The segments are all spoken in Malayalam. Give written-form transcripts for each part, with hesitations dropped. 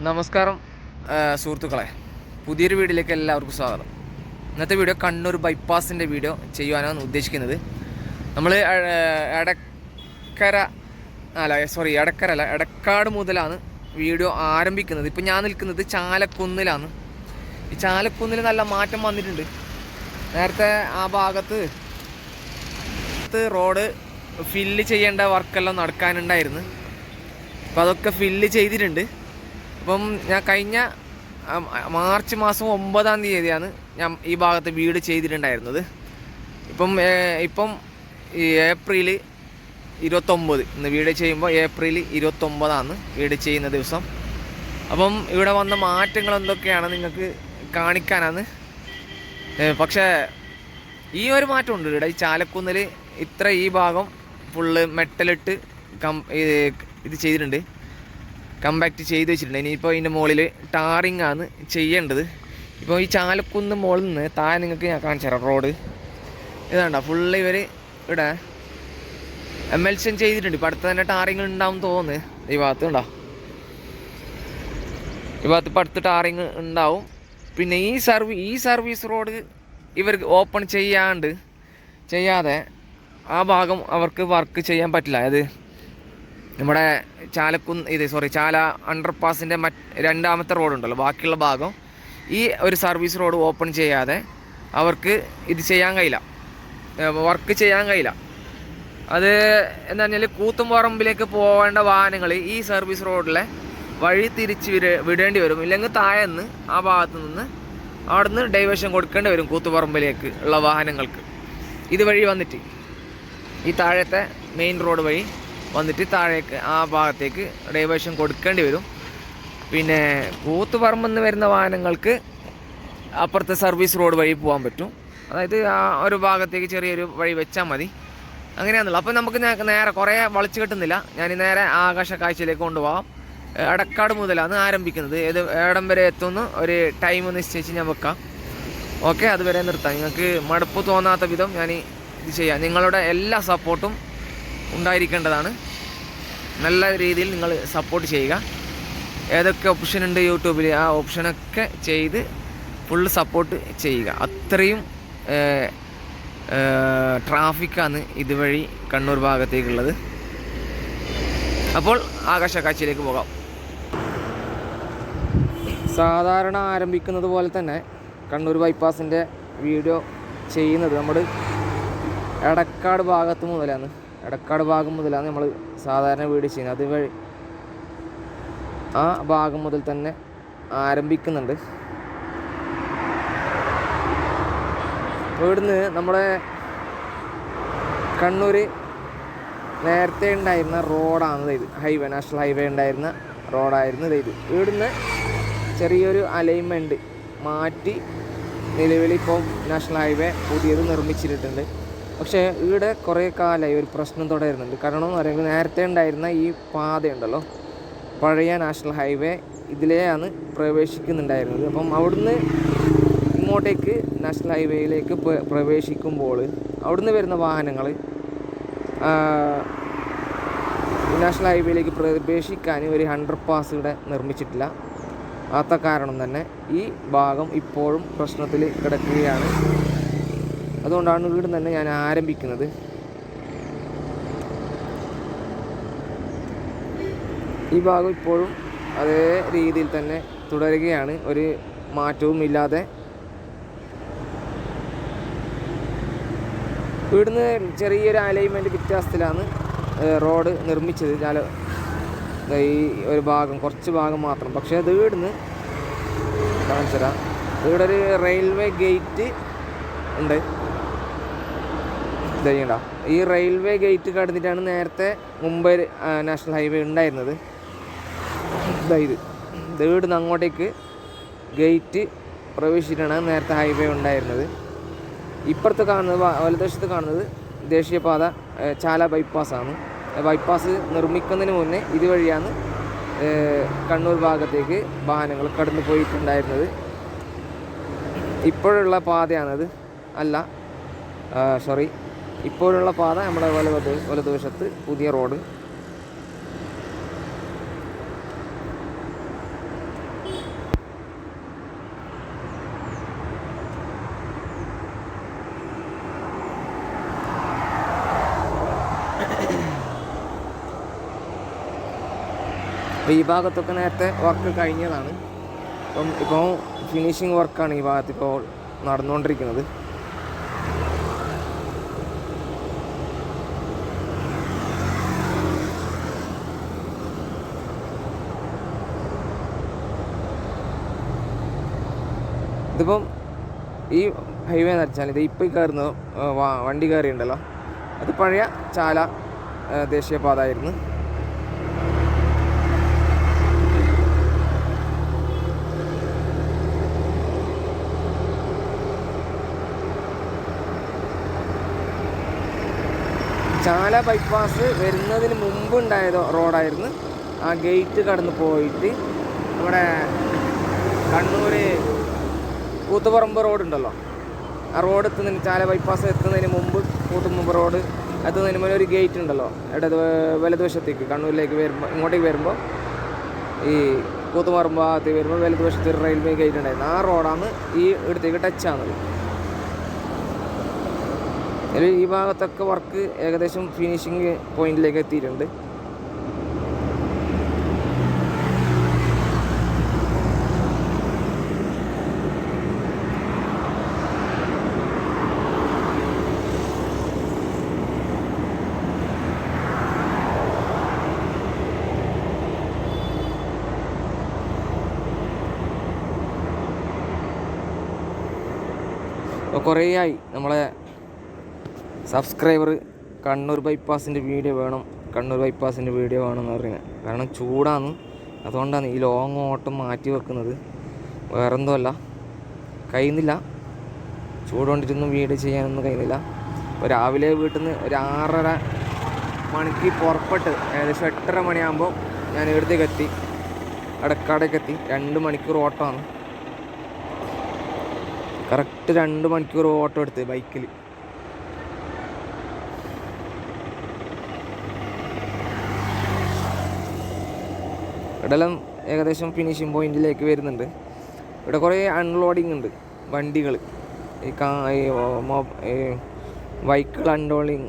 നമസ്കാരം സുഹൃത്തുക്കളെ, പുതിയൊരു വീഡിയോയിലേക്ക് എല്ലാവർക്കും സ്വാഗതം. ഇന്നത്തെ വീഡിയോ കണ്ണൂർ ബൈപ്പാസിൻ്റെ വീഡിയോ ചെയ്യുവാനാണ് ഉദ്ദേശിക്കുന്നത്. നമ്മൾ എടക്കാട് മുതലാണ് വീഡിയോ ആരംഭിക്കുന്നത്. ഇപ്പം ഞാൻ നിൽക്കുന്നത് ചാലക്കുന്നിലാണ്. ഈ ചാലക്കുന്നിൽ നല്ല മാറ്റം വന്നിട്ടുണ്ട്. നേരത്തെ ആ ഭാഗത്ത് റോഡ് ഫില്ല് ചെയ്യേണ്ട വർക്കെല്ലാം നടക്കാനുണ്ടായിരുന്നു. അപ്പോൾ അതൊക്കെ ഫില്ല് ചെയ്തിട്ടുണ്ട്. അപ്പം ഞാൻ കഴിഞ്ഞ മാർച്ച് മാസം 9-ാം തീയതിയാണ് ഞാൻ ഈ ഭാഗത്ത് വീട് ചെയ്തിട്ടുണ്ടായിരുന്നത്. ഇപ്പം ഏപ്രിൽ 29, ഇന്ന് വീട് ചെയ്യുമ്പോൾ ഏപ്രിൽ 29 വീട് ചെയ്യുന്ന ദിവസം. അപ്പം ഇവിടെ വന്ന മാറ്റങ്ങൾ എന്തൊക്കെയാണ് നിങ്ങൾക്ക് കാണിക്കാനാണ്. പക്ഷേ ഈ ഒരു മാറ്റമുണ്ട് ഇവിടെ. ഈ ചാലക്കുന്നിൽ ഈ ഭാഗം ഫുള്ള് മെറ്റലിട്ട് ഇത് ചെയ്തിട്ടുണ്ട്, കമ്പാക്റ്റ് ചെയ്ത് വെച്ചിട്ടുണ്ട്. ഇനിയിപ്പോൾ ഇതിൻ്റെ മുകളിൽ ടാറിങ് ആണ് ചെയ്യേണ്ടത്. ഇപ്പോൾ ഈ ചാലക്കുന്ന് മുകളിൽ നിന്ന് താഴെ നിങ്ങൾക്ക് ഞാൻ കാണിച്ചു തരാം. റോഡ് ഇതാണ്ട ഫുള്ള് ഇവർ ഇവിടെ എംഎൽഷൻ ചെയ്തിട്ടുണ്ട്. ഇപ്പോൾ അടുത്ത് തന്നെ ടാറിങ് ഉണ്ടാവും തോന്നുന്നു. ഈ ഭാഗത്ത് ഉണ്ടോ, ഈ ഭാഗത്ത് ഇപ്പോൾ അടുത്ത് ടാറിങ് ഉണ്ടാവും. പിന്നെ ഈ സർവീസ് റോഡ് ഇവർക്ക് ഓപ്പൺ ചെയ്യാതെ ആ ഭാഗം അവർക്ക് വർക്ക് ചെയ്യാൻ പറ്റില്ല. അത് നമ്മുടെ ചാല അണ്ടർപാസിൻ്റെ രണ്ടാമത്തെ റോഡുണ്ടല്ലോ, ബാക്കിയുള്ള ഭാഗം ഈ ഒരു സർവീസ് റോഡ് ഓപ്പൺ ചെയ്യാതെ അവർക്ക് ഇത് ചെയ്യാൻ കഴിയില്ല, വർക്ക് ചെയ്യാൻ കഴിയില്ല. അത് എന്താ പറഞ്ഞാൽ കൂത്തുംപറമ്പിലേക്ക് പോകേണ്ട വാഹനങ്ങൾ ഈ സർവീസ് റോഡിലെ വഴി തിരിച്ച് വിടേണ്ടി വരും. ഇല്ലെങ്കിൽ താഴെന്ന് ആ ഭാഗത്തു നിന്ന് അവിടുന്ന് ഡൈവേഷൻ കൊടുക്കേണ്ടി വരും കൂത്തുപറമ്പിലേക്ക് ഉള്ള വാഹനങ്ങൾക്ക്. ഇതുവഴി വന്നിട്ട് ഈ താഴത്തെ മെയിൻ റോഡ് വഴി വന്നിട്ട് താഴേക്ക് ആ ഭാഗത്തേക്ക് ഡൈവേഷൻ കൊടുക്കേണ്ടി വരും. പിന്നെ കൂത്തുപറമ്പെന്ന് വരുന്ന വാഹനങ്ങൾക്ക് അപ്പുറത്തെ സർവീസ് റോഡ് വഴി പോകാൻ പറ്റും. അതായത് ആ ഒരു ഭാഗത്തേക്ക് ചെറിയൊരു വഴി വെച്ചാൽ മതി. അങ്ങനെയാണെന്നുള്ളത്. അപ്പോൾ നമുക്ക് നേരെ കുറേ വളച്ചു കെട്ടുന്നില്ല. ഞാൻ നേരെ ആകാശ കാഴ്ചയിലേക്ക് കൊണ്ടുപോകാം. എടക്കാട് മുതലാണ് ആരംഭിക്കുന്നത്. ഏത് ഏടം വരെ എത്തുമെന്ന് ഒരു ടൈം നിശ്ചയിച്ച് ഞാൻ വെക്കാം. ഓക്കെ, അതുവരെ നിർത്താം. നിങ്ങൾക്ക് മടുപ്പ് തോന്നാത്ത വിധം ഞാൻ ഇത് ചെയ്യാം. നിങ്ങളുടെ എല്ലാ സപ്പോർട്ടും ഉണ്ടായിരിക്കേണ്ടതാണ്. നല്ല രീതിയിൽ നിങ്ങൾ സപ്പോർട്ട് ചെയ്യുക. ഏതൊക്കെ ഓപ്ഷൻ ഉണ്ട് യൂട്യൂബിൽ, ആ ഓപ്ഷനൊക്കെ ചെയ്ത് ഫുള്ള് സപ്പോർട്ട് ചെയ്യുക. അത്രയും ട്രാഫിക്കാണ് ഇതുവഴി കണ്ണൂർ ഭാഗത്തേക്കുള്ളത്. അപ്പോൾ ആകാശ കാഴ്ചയിലേക്ക് പോകാം. സാധാരണ ആരംഭിക്കുന്നത് പോലെ തന്നെ കണ്ണൂർ ബൈപ്പാസിൻ്റെ വീഡിയോ ചെയ്യുന്നത് നമ്മൾ എടക്കാട് ഭാഗത്ത് മുതലാണ്. എടക്കാട് ഭാഗം മുതലാണ് നമ്മൾ സാധാരണ വീഡിയോ ചെയ്യുന്നത്. അതുവഴി ആ ഭാഗം മുതൽ തന്നെ ആരംഭിക്കുന്നുണ്ട്. ഇവിടുന്ന് നമ്മുടെ കണ്ണൂർ നേരത്തെ ഉണ്ടായിരുന്ന റോഡാണ് ഇത്. നാഷണൽ ഹൈവേ ഉണ്ടായിരുന്ന റോഡായിരുന്നു ഇത്. ഇവിടുന്ന് ചെറിയൊരു അലൈൻമെൻറ്റ് മാറ്റി നിലവിലിപ്പോൾ നാഷണൽ ഹൈവേ പുതിയത് നിർമ്മിച്ചിട്ടുണ്ട്. പക്ഷേ ഇവിടെ കുറേ കാലമായി ഒരു പ്രശ്നം തുടരുന്നുണ്ട്. കാരണം എന്ന് പറയുമ്പോൾ നേരത്തെ ഉണ്ടായിരുന്ന ഈ പാതയുണ്ടല്ലോ, പഴയ നാഷണൽ ഹൈവേ ഇതിലെയാണ് പ്രവേശിക്കുന്നുണ്ടായിരുന്നത്. അപ്പം അവിടുന്ന് ഇങ്ങോട്ടേക്ക് നാഷണൽ ഹൈവേയിലേക്ക് പ്രവേശിക്കുമ്പോൾ അവിടുന്ന് വരുന്ന വാഹനങ്ങൾ നാഷണൽ ഹൈവേയിലേക്ക് പ്രവേശിക്കാൻ ഒരു അണ്ടർപാസ് ഇവിടെ നിർമ്മിച്ചിട്ടില്ല. ആത്ത കാരണം തന്നെ ഈ ഭാഗം ഇപ്പോഴും പ്രശ്നത്തിൽ കിടക്കുകയാണ്. അതുകൊണ്ടാണ് ഇവിടെ തന്നെ ഞാൻ ആരംഭിക്കുന്നത്. ഈ ഭാഗം ഇപ്പോഴും അതേ രീതിയിൽ തന്നെ തുടരുകയാണ്, ഒരു മാറ്റവും ഇല്ലാതെ. ഇവിടുന്ന് ചെറിയൊരു അലൈൻമെൻറ്റ് വ്യത്യാസത്തിലാണ് റോഡ് നിർമ്മിച്ചത്. ഈ ഒരു ഭാഗം, കുറച്ച് ഭാഗം മാത്രം. പക്ഷേ അത് ഇവിടുന്ന് കാണിച്ചു തരാം. ഇവിടെ ഒരു റെയിൽവേ ഗേറ്റ് ഉണ്ട്. ചെയ്യണ്ട, ഈ റെയിൽവേ ഗേറ്റ് കടന്നിട്ടാണ് നേരത്തെ മുംബൈ നാഷണൽ ഹൈവേ ഉണ്ടായിരുന്നത്. ഇത് ഇവിടുന്ന് അങ്ങോട്ടേക്ക് ഗേറ്റ് പ്രവേശിച്ചിട്ടാണ് നേരത്തെ ഹൈവേ ഉണ്ടായിരുന്നത്. ഇപ്പുറത്ത് കാണുന്നത്, വലതുവശത്ത് കാണുന്നത് ദേശീയപാത ചാല ബൈപ്പാസാണ്. ബൈപ്പാസ് നിർമ്മിക്കുന്നതിന് മുന്നേ ഇതുവഴിയാണ് കണ്ണൂർ ഭാഗത്തേക്ക് വാഹനങ്ങൾ കടന്നു പോയിട്ടുണ്ടായിരുന്നത്. ഇപ്പോഴുള്ള പാതയാണത്. ഇപ്പോഴുള്ള പാത നമ്മുടെ വലതുവശത്ത് പുതിയ റോഡ്. അപ്പോൾ ഈ ഭാഗത്തൊക്കെ നേരത്തെ വർക്ക് കഴിഞ്ഞതാണ്. ഇപ്പോൾ ഫിനിഷിങ് വർക്കാണ് ഈ ഭാഗത്ത് ഇപ്പോൾ നടന്നുകൊണ്ടിരിക്കുന്നത്. ഇതിപ്പം ഈ ഹൈവേ എന്ന് വെച്ചാൽ ഇത് ഇപ്പോൾ കയറുന്ന വണ്ടി കയറിയുണ്ടല്ലോ, അത് പഴയ ചാല ദേശീയപാത ആയിരുന്നു. ചാല ബൈപ്പാസ് വരുന്നതിന് മുമ്പ് ഉണ്ടായ റോഡായിരുന്നു. ആ ഗേറ്റ് കടന്ന് പോയിട്ട് നമ്മുടെ കണ്ണൂർ കൂത്തുപറമ്പ് റോഡുണ്ടല്ലോ, ആ റോഡ് എത്തുന്നതിന്, ചാല ബൈപ്പാസ് എത്തുന്നതിന് മുമ്പ് കൂത്തുപറമ്പ് റോഡ് എത്തുന്നതിന് മുന്നേ ഒരു ഗേറ്റ് ഉണ്ടല്ലോ, വലതുവശത്തേക്ക് കണ്ണൂരിലേക്ക് വരുമ്പോൾ, ഇങ്ങോട്ടേക്ക് വരുമ്പോൾ ഈ കൂത്തുപറമ്പ് ഭാഗത്തേക്ക് വരുമ്പോൾ വലതുവശത്ത് ഒരു റെയിൽവേ ഗേറ്റ് ഉണ്ടായിരുന്നു. ആ റോഡാണ് ഈ ഇടത്തേക്ക് ടച്ച് ആകുന്നത്. അതിൽ ഈ ഭാഗത്തൊക്കെ വർക്ക് ഏകദേശം ഫിനിഷിങ് പോയിന്റിലേക്ക് എത്തിയിട്ടുണ്ട്. കുറേയായി നമ്മളെ സബ്സ്ക്രൈബർ കണ്ണൂർ ബൈപ്പാസിൻ്റെ വീഡിയോ വേണം എന്ന് പറയുന്നത്. കാരണം ചൂടാണ്, അതുകൊണ്ടാണ് ഈ ലോങ് ഓട്ടം മാറ്റി വെക്കുന്നത്. വേറെന്തോ അല്ല, കഴിയുന്നില്ല, ചൂട് കൊണ്ടിട്ടൊന്നും വീഡിയോ ചെയ്യാനൊന്നും കഴിയുന്നില്ല. ഇപ്പോൾ രാവിലെ വീട്ടിൽ നിന്ന് ഒരു 6:30 മണിക്ക് പുറപ്പെട്ട് ഏകദേശം 8:30 മണിയാകുമ്പോൾ ഞാൻ ഇവിടത്തേക്ക് എത്തി, അടക്കാടേക്ക് എത്തി. 2 മണിക്കൂർ ഓട്ടമാണ്, കറക്റ്റ് 2 മണിക്കൂർ ഓട്ടം എടുത്ത് ബൈക്കിൽ. ഇവിടെല്ലാം ഏകദേശം ഫിനിഷിംഗ് പോയിന്റിലേക്ക് വരുന്നുണ്ട്. ഇവിടെ കുറേ അൺലോഡിങ് ഉണ്ട് വണ്ടികൾ, ഈ വെഹിക്കിൾ അൺലോഡിങ്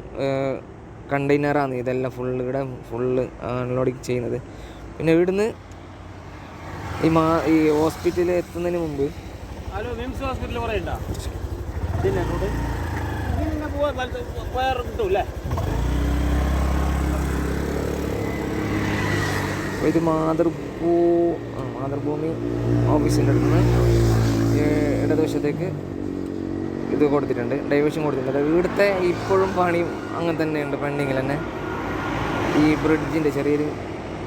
കണ്ടെയ്നറാണ് ഇതെല്ലാം ഇവിടെ ഫുള്ള് അൺലോഡിങ് ചെയ്യുന്നത്. പിന്നെ ഇവിടുന്ന് ഈ ഹോസ്പിറ്റലിൽ എത്തുന്നതിന് മുമ്പ് ഇത് മാതൃഭൂമി ഓഫീസിൻ്റെ അടുത്ത് നിന്ന് ഇടതുവശത്തേക്ക് ഇത് കൊടുത്തിട്ടുണ്ട്, ഡൈവേഷൻ കൊടുത്തിട്ടുണ്ട്. ഇവിടുത്തെ ഇപ്പോഴും പണിയും അങ്ങനെ തന്നെയുണ്ട്, പെൻഡിങ്ങിൽ തന്നെ. ഈ ചെറിയൊരു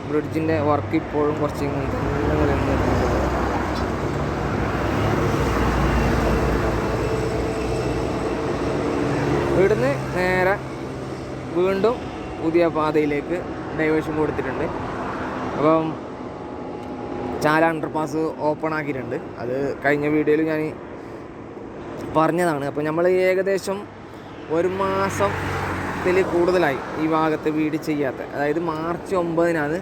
ബ്രിഡ്ജിൻ്റെ വർക്ക് ഇപ്പോഴും കുറച്ച് ഇവിടുന്ന് നേരെ വീണ്ടും പുതിയ പാതയിലേക്ക് ഡൈവേഷൻ കൊടുത്തിട്ടുണ്ട്. അപ്പം ചാല അണ്ടർപാസ് ഓപ്പൺ ആക്കിയിട്ടുണ്ട്. അത് കഴിഞ്ഞ വീഡിയോയിൽ ഞാൻ പറഞ്ഞതാണ്. അപ്പോൾ നമ്മൾ ഏകദേശം 1 മാസത്തിൽ കൂടുതലായി ഈ ഭാഗത്ത് വീഡിയോ ചെയ്യാത്ത. അതായത് മാർച്ച് 9-നാണ്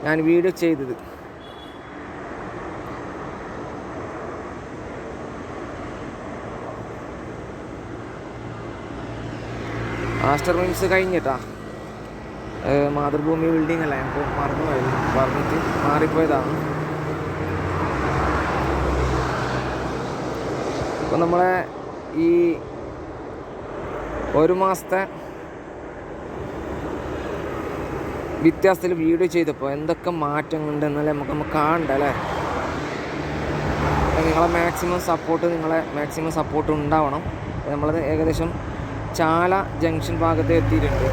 ഞാൻ വീഡിയോ ചെയ്തത്. മാസ്റ്റർ മീൻസ് കഴിഞ്ഞിട്ടാ, മാതൃഭൂമി ബിൽഡിംഗ് അല്ല, ഞങ്ങൾക്ക് പറഞ്ഞിട്ട് മാറിപ്പോയതാണ്. അപ്പോൾ നമ്മളെ ഈ 1 മാസത്തെ വ്യത്യാസത്തിൽ വീഡിയോ ചെയ്തപ്പോൾ എന്തൊക്കെ മാറ്റങ്ങളുണ്ടെന്നല്ലേ നമുക്ക് കാണണ്ട അല്ലേ. നിങ്ങളെ മാക്സിമം സപ്പോർട്ട് ഉണ്ടാവണം. നമ്മളത് ഏകദേശം ചാല ജംഗ്ഷൻ ഭാഗത്ത് എത്തിയിട്ടുണ്ട്.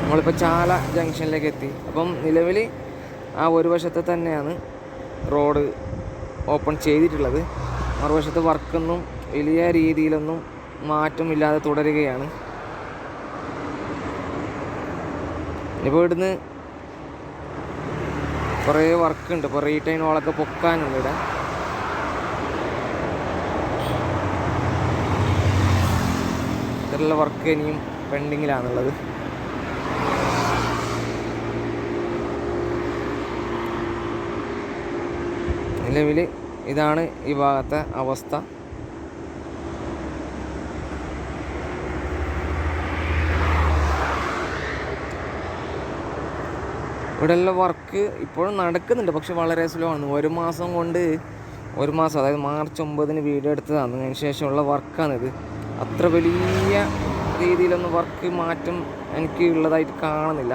നമ്മളിപ്പോൾ ചാല ജംഗ്ഷനിലേക്ക് എത്തി. അപ്പം നിലവിൽ ആ ഒരു വശത്ത് തന്നെയാണ് റോഡ് ഓപ്പൺ ചെയ്തിട്ടുള്ളത്. മറുവശത്ത് വർക്കൊന്നും വലിയ രീതിയിലൊന്നും മാറ്റമില്ലാതെ തുടരുകയാണ്. ഇപ്പോൾ ഇവിടുന്ന് കുറേ വർക്കുണ്ട്. ഇപ്പോൾ റീറ്റൈൻ വാളൊക്കെ പൊക്കാനുണ്ട് ഇവിടെ. ഇത്തരമുള്ള വർക്ക് ഇനിയും പെൻഡിങ്ങിലാണുള്ളത്. നിലവിൽ ഇതാണ് ഈ ഭാഗത്തെ അവസ്ഥ. ഇവിടെയുള്ള വർക്ക് ഇപ്പോഴും നടക്കുന്നുണ്ട്, പക്ഷെ വളരെ സ്ലോ ആണ്. ഒരു മാസം അതായത് മാർച്ച് 9 വീഡിയോ എടുത്തതാണ്. അതിന് ശേഷമുള്ള വർക്കാണിത്. അത്ര വലിയ രീതിയിലൊന്നും വർക്ക് മാറ്റം എനിക്ക് ഉള്ളതായിട്ട് കാണുന്നില്ല.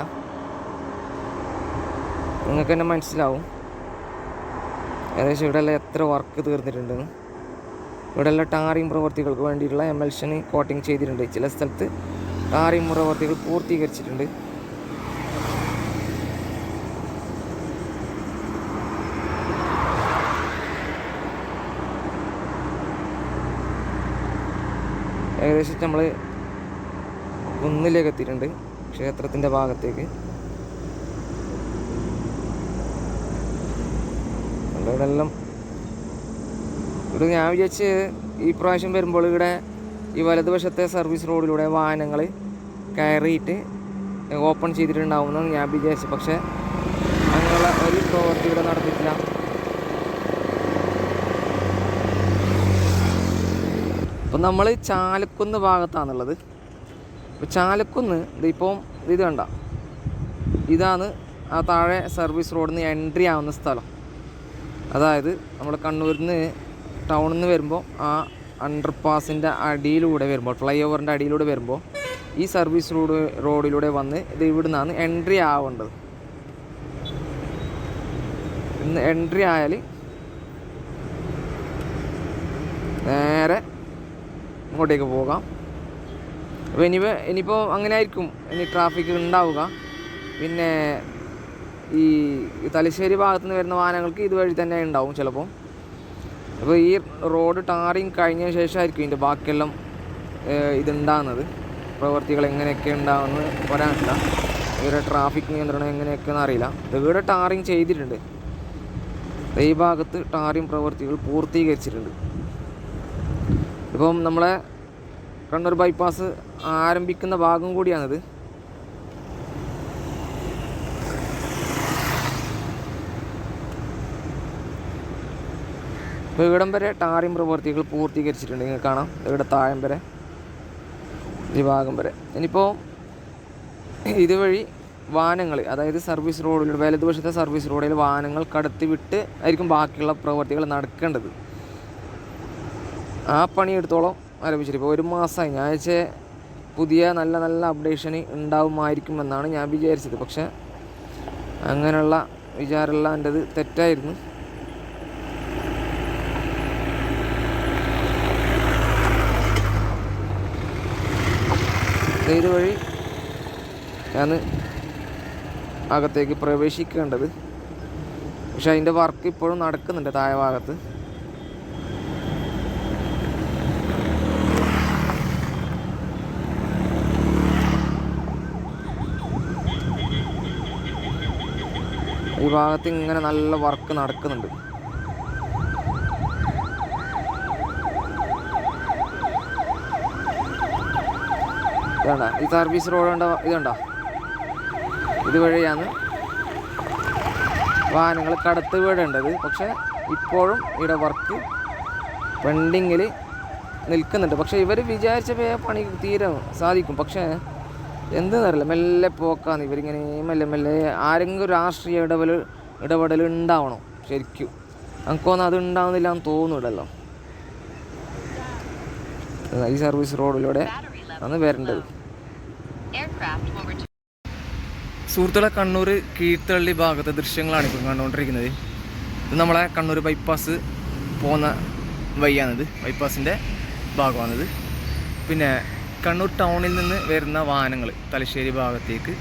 നിങ്ങൾക്ക് തന്നെ മനസ്സിലാവും ഏകദേശം ഇവിടെയെല്ലാം എത്ര വർക്ക് തീർന്നിട്ടുണ്ടെന്ന്. ഇവിടെയെല്ലാം ടാറിങ് പ്രവർത്തികൾക്ക് വേണ്ടിയിട്ടുള്ള എമൽഷൻ കോട്ടിങ് ചെയ്തിട്ടുണ്ട്. ചില സ്ഥലത്ത് ടാറിങ് പ്രവർത്തികൾ പൂർത്തീകരിച്ചിട്ടുണ്ട്. ഏകദേശം നമ്മൾ കുന്നിലേക്ക് എത്തിയിട്ടുണ്ട്, ക്ഷേത്രത്തിൻ്റെ ഭാഗത്തേക്ക്. ഇവിടെല്ലാം ഞാൻ വിചാരിച്ച് ഈ പ്രാവശ്യം വരുമ്പോൾ ഇവിടെ ഈ വലതുവശത്തെ സർവീസ് റോഡിലൂടെ വാഹനങ്ങൾ കയറിയിട്ട് ഓപ്പൺ ചെയ്തിട്ടുണ്ടാവുമെന്നാണ് ഞാൻ വിചാരിച്ചത്. പക്ഷേ അങ്ങനെയുള്ള ഒരു പ്രവൃത്തി ഇവിടെ നടന്നിട്ടില്ല. അപ്പം നമ്മൾ ചാലക്കുന്ന് ഭാഗത്താണുള്ളത്. ഇപ്പോൾ ചാലക്കുന്ന് ഇത് കണ്ട, ഇതാണ് ആ താഴെ സർവീസ് റോഡിൽ നിന്ന് എൻട്രി ആവുന്ന സ്ഥലം. അതായത് നമ്മൾ കണ്ണൂരിൽ നിന്ന് ടൗണിൽ നിന്ന് വരുമ്പോൾ ആ അണ്ടർപാസിൻ്റെ അടിയിലൂടെ വരുമ്പോൾ, ഫ്ലൈ ഓവറിൻ്റെ അടിയിലൂടെ വരുമ്പോൾ ഈ സർവീസ് റോഡിലൂടെ വന്ന് ഇത് ഇവിടെ നിന്നാണ് എൻട്രി ആവേണ്ടത്. ഇന്ന് എൻട്രി ആയാൽ നേരെ ഇങ്ങോട്ടേക്ക് പോകാം. അപ്പോൾ ഇനിയിപ്പോൾ അങ്ങനെ ആയിരിക്കും ഇനി ട്രാഫിക് ഉണ്ടാവുക. പിന്നെ ഈ തലശ്ശേരി ഭാഗത്തു നിന്ന് വരുന്ന വാഹനങ്ങൾക്ക് ഇതുവഴി തന്നെ ഉണ്ടാവും ചിലപ്പോൾ. അപ്പോൾ ഈ റോഡ് ടാറിങ് കഴിഞ്ഞ ശേഷമായിരിക്കും ഇതിൻ്റെ ബാക്കിയെല്ലാം ഇതുണ്ടാകുന്നത്. പ്രവർത്തികൾ എങ്ങനെയൊക്കെ ഉണ്ടാകുമെന്ന് പറയാനില്ല. ഇവരുടെ ട്രാഫിക് നിയന്ത്രണം എങ്ങനെയൊക്കെയെന്ന് അറിയില്ല. ഇവിടെ ടാറിങ് ചെയ്തിട്ടുണ്ട്. ഈ ഭാഗത്ത് ടാറിങ് പ്രവർത്തികൾ പൂർത്തീകരിച്ചിട്ടുണ്ട്. ഇപ്പം നമ്മളെ കണ്ണൂർ ബൈപ്പാസ് ആരംഭിക്കുന്ന ഭാഗം കൂടിയാണിത്. ഇപ്പോൾ ഇവിടം വരെ ടാറിങ് പ്രവർത്തികൾ പൂർത്തീകരിച്ചിട്ടുണ്ട്. നിങ്ങൾക്ക് കാണാം ഇവിടെ താഴം വരെ, ഈ ഭാഗം വരെ. ഇനിയിപ്പോൾ ഇതുവഴി വാഹനങ്ങൾ, അതായത് സർവീസ് റോഡിലൂടെ വലതുവശത്തെ സർവീസ് റോഡിൽ വാഹനങ്ങൾ കടത്തി വിട്ട് ആയിരിക്കും ബാക്കിയുള്ള പ്രവർത്തികൾ നടക്കേണ്ടത്. ആ പണിയെടുത്തോളം ആരംഭിച്ചിട്ട് ഇപ്പോൾ ഒരു മാസമായി. ഞാൻ പുതിയ നല്ല അപ്ഡേഷൻ ഉണ്ടാവുമായിരിക്കുമെന്നാണ് ഞാൻ വിചാരിച്ചത്. പക്ഷേ അങ്ങനെയുള്ള വിചാരമെല്ലാം എൻ്റെത് തെറ്റായിരുന്നു. ഇതുവഴി ഞാൻ അകത്തേക്ക് പ്രവേശിക്കേണ്ടത്. പക്ഷെ അതിൻ്റെ വർക്ക് ഇപ്പോഴും നടക്കുന്നുണ്ട് താഴെ ഭാഗത്ത്. ഈ ഭാഗത്ത് ഇങ്ങനെ നല്ല വർക്ക് നടക്കുന്നുണ്ട്. ഇതാണ്ട ഈ സർവീസ് റോഡ് ഇതുണ്ടോ, ഇതുവഴിയാണ് വാഹനങ്ങൾ കടത്തി വിടേണ്ടത്. പക്ഷേ ഇപ്പോഴും ഇവിടെ വർക്ക് പെൻഡിങ്ങിൽ നിൽക്കുന്നുണ്ട്. പക്ഷേ ഇവർ വിചാരിച്ച പണി തീരെ സാധിക്കും. പക്ഷേ എന്തെന്നറിയില്ല, മെല്ലെ പോക്കാന്ന് ഇവരിങ്ങനെ മെല്ലെ ആരെങ്കിലും രാഷ്ട്രീയ ഇടപെടൽ ഉണ്ടാവണം. ശരിക്കും നമുക്കൊന്നും അത് ഉണ്ടാവുന്നില്ല എന്ന് തോന്നുന്നില്ലല്ലോ. ഈ സർവീസ് റോഡിലൂടെ ആണ് വരേണ്ടത്. സുഹൃത്തുക്കളെ, കണ്ണൂർ കീഴ്ത്തള്ളി ഭാഗത്തെ ദൃശ്യങ്ങളാണ് ഇപ്പം കണ്ടുകൊണ്ടിരിക്കുന്നത്. ഇത് നമ്മളെ കണ്ണൂർ ബൈപ്പാസ് പോകുന്ന വഴിയാണിത്, ബൈപ്പാസിൻ്റെ ഭാഗമാണിത്. പിന്നെ കണ്ണൂർ ടൗണിൽ നിന്ന് വരുന്ന വാഹനങ്ങൾ, തലശ്ശേരി ഭാഗത്തേക്ക്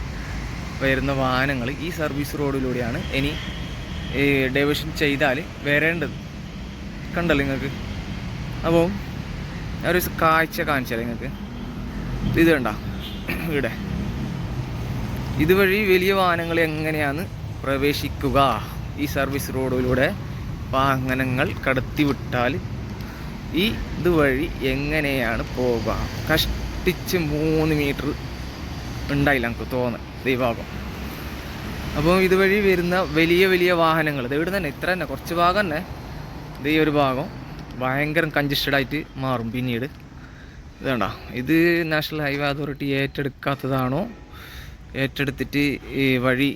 വരുന്ന വാഹനങ്ങൾ ഈ സർവീസ് റോഡിലൂടെയാണ് ഇനി ഡൈവേഷൻ ചെയ്താൽ വരേണ്ടത്. കണ്ടല്ലോ നിങ്ങൾക്ക്. അപ്പോൾ ഒരു കാഴ്ച കാണിച്ചാൽ നിങ്ങൾക്ക് ഇത് കണ്ട, ഇവിടെ ഇതുവഴി വലിയ വാഹനങ്ങൾ എങ്ങനെയാണ് പ്രവേശിക്കുക, ഈ സർവീസ് റോഡിലൂടെ വാഹനങ്ങൾ കടത്തിവിട്ടാൽ ഈ ഇതുവഴി എങ്ങനെയാണ് പോവുക. കഷ്ടിച്ച് 3 മീറ്റർ ഉണ്ടായില്ല എനിക്ക് തോന്നുന്നത് ഈ ഭാഗം. അപ്പോൾ ഇതുവഴി വരുന്ന വലിയ വാഹനങ്ങൾ ഇത് ഇവിടെ തന്നെ, ഇത്ര തന്നെ കുറച്ച് ഭാഗം തന്നെ, ഇത് ഈ ഒരു ഭാഗം ഭയങ്കര കൺജസ്റ്റഡായിട്ട് മാറും പിന്നീട്. ഇതുണ്ടോ, ഇത് നാഷണൽ ഹൈവേ അതോറിറ്റി ഏറ്റെടുക്കാത്തതാണോ, ഏറ്റെടുത്തിട്ട് ഈ വഴി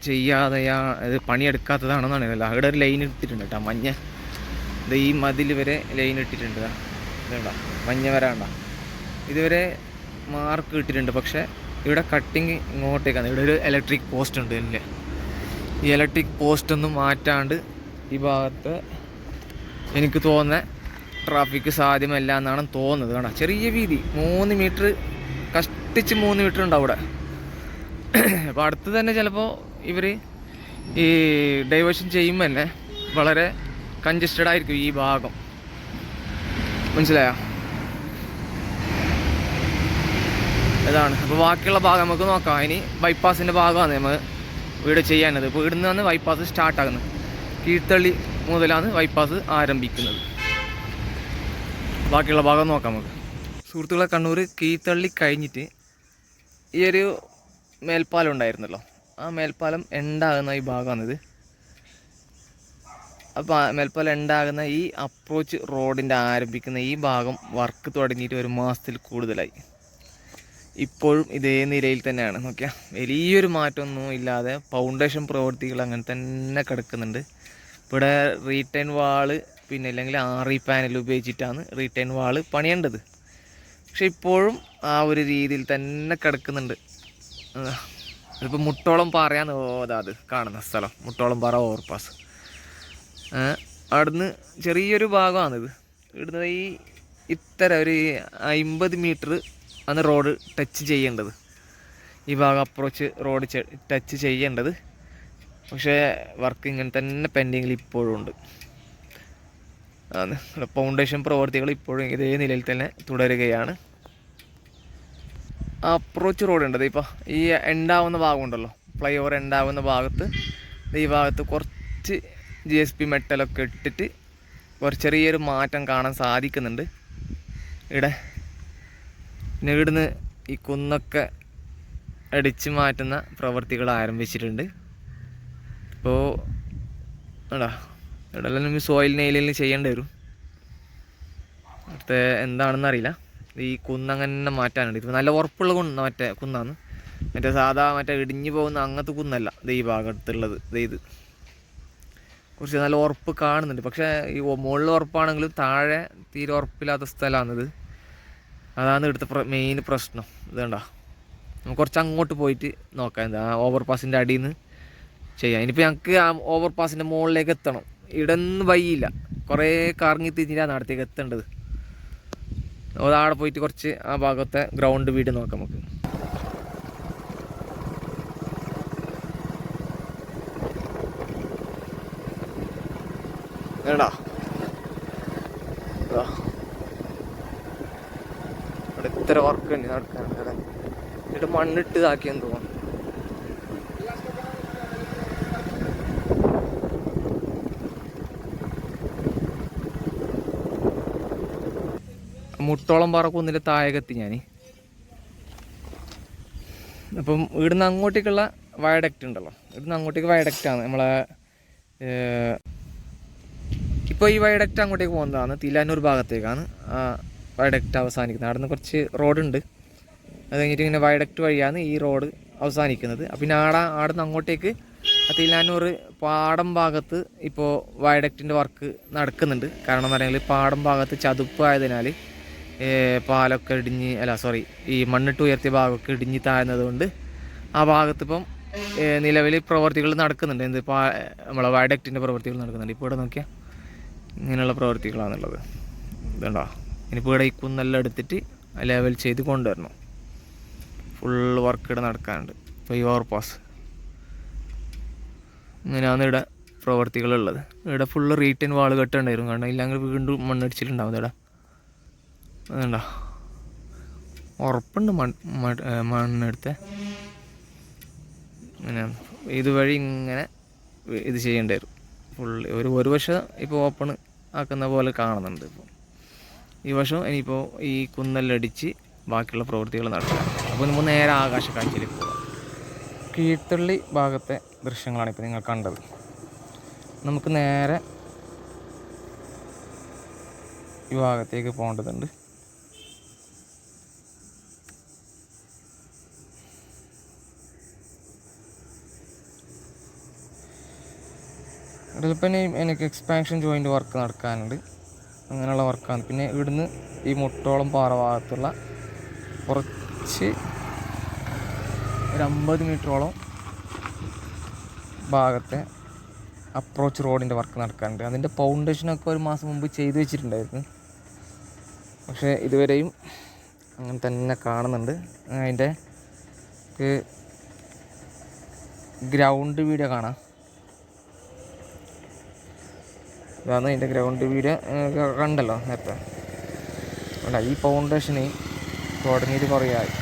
ചെയ്യാതെയാ ഇത് പണിയെടുക്കാത്തതാണെന്നാണ് അല്ല അവിടെ ഒരു ലൈൻ ഇട്ടിട്ടുണ്ട് കേട്ടോ മഞ്ഞ. ഇത് ഈ മതിൽ വരെ ലൈൻ ഇട്ടിട്ടുണ്ട്. ഇതുണ്ട മഞ്ഞ വരാണ്ട ഇതുവരെ മാർക്ക് ഇട്ടിട്ടുണ്ട്. പക്ഷേ ഇവിടെ കട്ടിങ് ഇങ്ങോട്ടേക്കാണ്. ഇവിടെ ഒരു ഇലക്ട്രിക് പോസ്റ്റ് ഉണ്ട് അല്ലേ. ഈ ഇലക്ട്രിക് പോസ്റ്റ് ഒന്നും മാറ്റാണ്ട് ഈ ഭാഗത്ത് എനിക്ക് തോന്നുന്നത് ട്രാഫിക് സാധ്യമല്ല എന്നാണ് തോന്നുന്നത്. കാണാം ചെറിയ വീതി 3 മീറ്റർ, കഷ്ടിച്ച് 3 മീറ്റർ ഉണ്ടാവും ഇവിടെ. അപ്പോൾ അടുത്ത് തന്നെ ചിലപ്പോൾ ഇവർ ഈ ഡൈവേർഷൻ ചെയ്യുമ്പോൾ തന്നെ വളരെ കൺജസ്റ്റഡ് ആയിരിക്കും ഈ ഭാഗം. മനസ്സിലായോ? ഇതാണ്. അപ്പോൾ ബാക്കിയുള്ള ഭാഗം നമുക്ക് നോക്കാം. ഇനി ബൈപ്പാസിൻ്റെ ഭാഗമാണ് നമ്മൾ വീട് ചെയ്യാനത്. ഇപ്പോൾ ഇവിടെ നിന്നാണ് ബൈപ്പാസ് സ്റ്റാർട്ടാകുന്നത്. കീഴ്ത്തള്ളി മുതലാണ് ബൈപ്പാസ് ആരംഭിക്കുന്നത്. ബാക്കിയുള്ള ഭാഗം നോക്കാം നമുക്ക്. സുഹൃത്തുക്കളെ, കണ്ണൂർ കീഴ്ത്തള്ളി കഴിഞ്ഞിട്ട് ഈ ഒരു മേൽപ്പാലം ഉണ്ടായിരുന്നല്ലോ, ആ മേൽപ്പാലം എൻഡാകുന്ന ഈ ഭാഗമാണിത്. അപ്പോൾ മേൽപ്പാലം എൻഡാകുന്ന ഈ അപ്രോച്ച് റോഡിൻ്റെ ആരംഭിക്കുന്ന ഈ ഭാഗം വർക്ക് തുടങ്ങിയിട്ട് 1 മാസത്തിൽ കൂടുതലായി. ഇപ്പോഴും ഇതേ നിലയിൽ തന്നെയാണ്. നോക്കിയാൽ വലിയൊരു മാറ്റമൊന്നും ഇല്ലാതെ ഫൗണ്ടേഷൻ പ്രവൃത്തികൾ അങ്ങനെ തന്നെ കിടക്കുന്നുണ്ട്. ഇവിടെ റീറ്റൈൻ വാള് പിന്നെ അല്ലെങ്കിൽ RE പാനൽ ഉപയോഗിച്ചിട്ടാണ് റീറ്റൈൻ വാള് പണിയേണ്ടത്. പക്ഷെ ഇപ്പോഴും ആ ഒരു രീതിയിൽ തന്നെ കിടക്കുന്നുണ്ട്. ഇതിപ്പോൾ മുട്ടോളം പാറയാണ് അത് കാണുന്ന സ്ഥലം. മുട്ടോളം പാറ ഓവർപാസ്. അവിടുന്ന് ചെറിയൊരു ഭാഗമാണിത്. ഇവിടുന്ന് ഈ ഇത്തരം ഒരു 50 മീറ്റർ ആണ് റോഡ് ടച്ച് ചെയ്യേണ്ടത്. ഈ ഭാഗം അപ്രോച്ച് റോഡ് ടച്ച് ചെയ്യേണ്ടത്. പക്ഷേ വർക്ക് ഇങ്ങനെ തന്നെ പെൻഡിങ്ങിൽ ഇപ്പോഴും ഉണ്ട്. ഫൗണ്ടേഷൻ പ്രവൃത്തികൾ ഇപ്പോഴും ഇതേ നിലയിൽ തന്നെ തുടരുകയാണ്. അപ്രോച്ച് റോഡ് ഉണ്ട്. ഇപ്പോൾ ഈ എൻഡാവുന്ന ഭാഗമുണ്ടല്ലോ, ഫ്ലൈ ഓവർ എൻഡാവുന്ന ഭാഗത്ത് ഈ ഭാഗത്ത് കുറച്ച് GSP മെറ്റലൊക്കെ ഇട്ടിട്ട് കുറച്ച് ചെറിയൊരു മാറ്റം കാണാൻ സാധിക്കുന്നുണ്ട് ഇവിടെ. പിന്നെ ഇവിടുന്ന് ഈ കുന്നൊക്കെ അടിച്ച് മാറ്റുന്ന പ്രവൃത്തികൾ ആരംഭിച്ചിട്ടുണ്ട്. ഇപ്പോൾ ഇവിടെല്ലാം സോയിൽ നെയിലിൽ ചെയ്യേണ്ടി വരും. അടുത്ത എന്താണെന്ന് അറിയില്ല. ഈ കുന്നങ്ങനെ മാറ്റാനുണ്ട്. ഇപ്പോൾ നല്ല ഉറപ്പുള്ള കുന്നാണ്. മറ്റേ സാധാ ഇടിഞ്ഞു പോകുന്ന അങ്ങനത്തെ കുന്നല്ല ഈ ഭാഗത്തുള്ളത്. ഇത് കുറച്ച് നല്ല ഉറപ്പ് കാണുന്നുണ്ട്. പക്ഷേ ഈ മുകളിൽ ഉറപ്പാണെങ്കിലും താഴെ തീരെ ഉറപ്പില്ലാത്ത സ്ഥലമാണിത്. അതാണ് ഇവിടുത്തെ മെയിൻ പ്രശ്നം. ഇതുണ്ടോ, നമുക്ക് കുറച്ച് അങ്ങോട്ട് പോയിട്ട് നോക്കാം. എന്താ ഓവർ പാസിൻ്റെ അടിയിൽ നിന്ന് ചെയ്യാം. ഇനിയിപ്പോൾ ഞങ്ങൾക്ക് ആ ഓവർ പാസിൻ്റെ മുകളിലേക്ക് എത്തണം. ഇവിടെ ഒന്നും വഴിയില്ല, കുറേ കറങ്ങി തിരിഞ്ഞാണ് അടുത്തേക്ക് എത്തേണ്ടത്. അവിടെ പോയിട്ട് കുറച്ച് ആ ഭാഗത്തെ ഗ്രൗണ്ട് വീട് നോക്കാം നമുക്ക്. വേണ്ടാ ഇവിടെ ഇത്ര വർക്ക് തന്നെ നടക്കാനുണ്ട്. ഇവിടെ ഇവിടെ മണ്ണിട്ട് ഇതാക്കിയെന്ന് തോന്നുന്നു. മുട്ടോളം പാറ കുന്നിൻ്റെ താഴെത്തി ഞാൻ. അപ്പം ഇവിടുന്ന് അങ്ങോട്ടേക്കുള്ള വയഡക്റ്റ് ഉണ്ടല്ലോ, ഇവിടുന്ന് അങ്ങോട്ടേക്ക് വയഡക്റ്റാണ് നമ്മളെ. ഇപ്പോൾ ഈ വയഡക്റ്റ് അങ്ങോട്ടേക്ക് പോകുന്നതാണ്, തിലാനൂർ ഭാഗത്തേക്കാണ് ആ വയഡക്റ്റ് അവസാനിക്കുന്നത്. അവിടെ നിന്ന് കുറച്ച് റോഡുണ്ട്, അത് കഴിഞ്ഞിട്ട് ഇങ്ങനെ വയഡക്റ്റ് വഴിയാണ് ഈ റോഡ് അവസാനിക്കുന്നത്. പിന്നെ അവിടെ നിന്ന് അങ്ങോട്ടേക്ക് തിലാനൂർ പാടം ഭാഗത്ത് ഇപ്പോൾ വയഡക്റ്റിൻ്റെ വർക്ക് നടക്കുന്നുണ്ട്. കാരണം എന്ന് പറഞ്ഞാൽ പാടം ഭാഗത്ത് ചതുപ്പായതിനാൽ പാലൊക്കെ ഈ മണ്ണിട്ട് ഉയർത്തിയ ഭാഗമൊക്കെ ഇടിഞ്ഞ് താഴ്ന്നത് കൊണ്ട് ആ ഭാഗത്തിപ്പം നിലവിൽ പ്രവർത്തികൾ നടക്കുന്നുണ്ട്. നമ്മളെ വയഡക്റ്റിൻ്റെ പ്രവർത്തികൾ നടക്കുന്നുണ്ട്. ഇപ്പോൾ ഇവിടെ നോക്കിയാൽ ഇങ്ങനെയുള്ള പ്രവർത്തികളാണുള്ളത്. ഇതുണ്ടോ, ഇനിയിപ്പോൾ ഇവിടെ ഈ കുന്നെല്ലാം എടുത്തിട്ട് ലെവൽ ചെയ്ത് കൊണ്ടുവരണം. ഫുൾ വർക്ക് ഇവിടെ നടക്കാനുണ്ട്. ഇപ്പോൾ ഈ ഓവർപാസ് ഇങ്ങനെയാണ് ഇവിടെ പ്രവർത്തികളുള്ളത്. ഇവിടെ ഫുള്ള് റീറ്റൈൻ വാൾ കെട്ടേണ്ടിവരും. കാരണം ഇല്ലെങ്കിൽ വീണ്ടും മണ്ണടിച്ചിട്ടുണ്ടാവും. ഇവിടെ അതുണ്ടോ, ഉറപ്പുണ്ട് മണ്ണെടുത്ത് ഇങ്ങനെ ഇതുവഴി ഇങ്ങനെ ഇത് ചെയ്യേണ്ടി വരും. ഫുള്ള് ഒരു വശം ഇപ്പോൾ ഓപ്പൺ ആക്കുന്ന പോലെ കാണുന്നുണ്ട്. ഇപ്പോൾ ഈ വശം ഇനിയിപ്പോൾ ഈ കുന്നെല്ലാം അടിച്ച് ബാക്കിയുള്ള പ്രവൃത്തികൾ നടത്താം. അപ്പോൾ നമ്മൾ നേരെ ആകാശ കാഴ്ചയിലേക്ക് പോകാം. കീഴ്ത്തള്ളി ഭാഗത്തെ ദൃശ്യങ്ങളാണ് ഇപ്പോൾ നിങ്ങൾ കണ്ടത്. നമുക്ക് നേരെ ഈ ഭാഗത്തേക്ക് പോകേണ്ടതുണ്ട്. ഇതിലിപ്പം എനിക്ക് എക്സ്പാൻഷൻ ജോയിൻ്റ് വർക്ക് നടക്കാനുണ്ട്, അങ്ങനെയുള്ള വർക്കാണ്. പിന്നെ ഇവിടുന്ന് ഈ മുട്ടോളം പാറ ഭാഗത്തുള്ള കുറച്ച് ഒരു 50 മീറ്ററോളം ഭാഗത്തെ അപ്രോച്ച് റോഡിൻ്റെ വർക്ക് നടക്കാനുണ്ട്. അതിൻ്റെ ഫൗണ്ടേഷനൊക്കെ ഒരു മാസം മുമ്പ് ചെയ്തു വെച്ചിട്ടുണ്ടായിരുന്നു, പക്ഷേ ഇതുവരെയും അങ്ങനെ തന്നെ കാണുന്നുണ്ട്. അതിൻ്റെ ഗ്രൗണ്ട് വീഡിയോ കാണാം. ഇതാണ് അതിൻ്റെ ഗ്രൗണ്ട് വീഡിയോ കണ്ടല്ലോ നേരത്തെ. അല്ല, ഈ ഫൗണ്ടേഷന് തുടങ്ങിയിട്ട് കുറേ ആയി.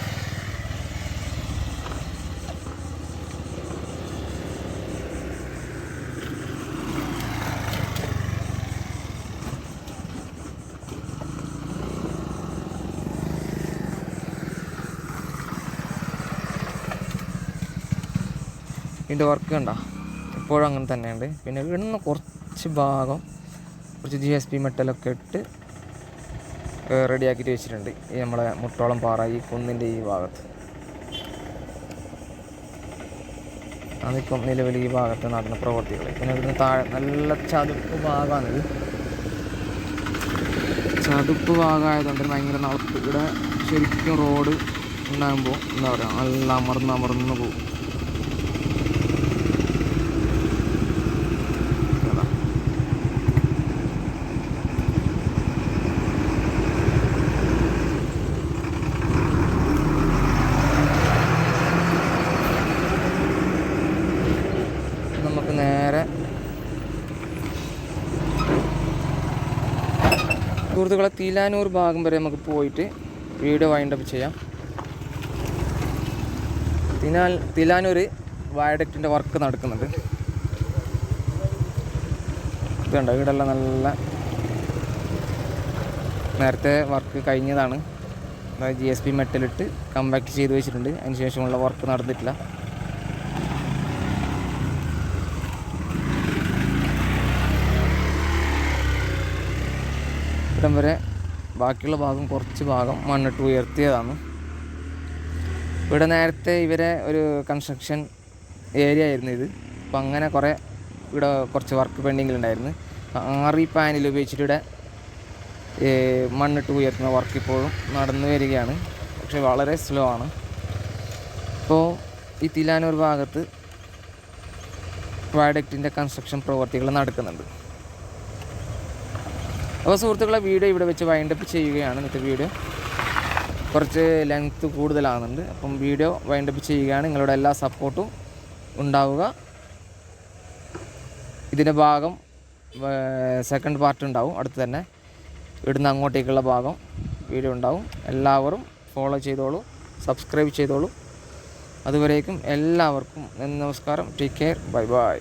ഇതിൻ്റെ വർക്ക് കണ്ടോ, ഇപ്പോഴും അങ്ങനെ തന്നെയുണ്ട്. പിന്നെ ഇവിടുന്ന് കുറച്ച് ഭാഗം കുറച്ച് GSP മെറ്റലൊക്കെ ഇട്ട് റെഡിയാക്കിയിട്ട് വെച്ചിട്ടുണ്ട്. ഈ നമ്മളെ മുട്ടോളം പാറ ഈ കുന്നിൻ്റെ ഈ ഭാഗത്ത്. അതിപ്പം നിലവിൽ ഈ ഭാഗത്ത് നടന്ന പ്രവർത്തികൾ. പിന്നെ ഇവിടുന്ന് താഴെ നല്ല ചതുപ്പ് ഭാഗമാണിത്. ചതുപ്പ് ഭാഗമായതുകൊണ്ട് ഭയങ്കര നടപ്പ്. ഇവിടെ ശരിക്കും റോഡ് ഉണ്ടാകുമ്പോൾ എന്താ പറയുക, നല്ല അമർന്ന് പോകും. നമുക്ക് നേരെ സുഹൃത്തുക്കളെ തിലാനൂർ ഭാഗം വരെ നമുക്ക് പോയിട്ട് വീഡിയോ വൈൻഡപ്പ് ചെയ്യാം. തിലാനൂർ വയഡക്റ്റിൻ്റെ വർക്ക് നടക്കുന്നുണ്ട്. ഇതുണ്ട്, ഇവിടെല്ലാം നല്ല നേരത്തെ വർക്ക് കഴിഞ്ഞതാണ്. അതായത് GSP മെറ്റലിട്ട് കമ്പാക്ട് ചെയ്ത് വെച്ചിട്ടുണ്ട്. അതിന് ശേഷമുള്ള വർക്ക് നടന്നിട്ടില്ല. ഇവിടം വരെ ബാക്കിയുള്ള ഭാഗം കുറച്ച് ഭാഗം മണ്ണിട്ട് ഉയർത്തിയതാണ്. ഇവിടെ നേരത്തെ ഇവരെ ഒരു കൺസ്ട്രക്ഷൻ ഏരിയ ആയിരുന്നു ഇത്. അപ്പം അങ്ങനെ ഇവിടെ കുറച്ച് വർക്ക് പെൻഡിങ്ങിലുണ്ടായിരുന്നു. 6 പാനൽ ഉപയോഗിച്ചിട്ട് ഇവിടെ മണ്ണിട്ട് ഉയർത്തുന്ന വർക്ക് ഇപ്പോഴും നടന്നു വരികയാണ്, പക്ഷെ വളരെ സ്ലോ ആണ്. ഇപ്പോൾ ഈ തിലാനൂർ ഭാഗത്ത് വയഡക്റ്റിൻ്റെ കൺസ്ട്രക്ഷൻ പ്രവർത്തികൾ നടക്കുന്നുണ്ട്. അപ്പോൾ സുഹൃത്തുക്കളെ, വീഡിയോ ഇവിടെ വെച്ച് വൈൻഡപ്പ് ചെയ്യുകയാണ്. ഇന്നത്തെ വീഡിയോ കുറച്ച് ലെങ്ത്ത് കൂടുതലാകുന്നുണ്ട്. അപ്പം വീഡിയോ വൈൻഡപ്പ് ചെയ്യുകയാണ്. നിങ്ങളുടെ എല്ലാ സപ്പോർട്ടും ഉണ്ടാവുക. ഇതിൻ്റെ ഭാഗം സെക്കൻഡ് പാർട്ട് ഉണ്ടാവും അടുത്ത് തന്നെ. ഇവിടുന്ന് അങ്ങോട്ടേക്കുള്ള ഭാഗം വീഡിയോ ഉണ്ടാവും. എല്ലാവരും ഫോളോ ചെയ്തോളൂ, സബ്സ്ക്രൈബ് ചെയ്തോളൂ. അതുവരേക്കും എല്ലാവർക്കും നമസ്കാരം. Take care. Bye bye.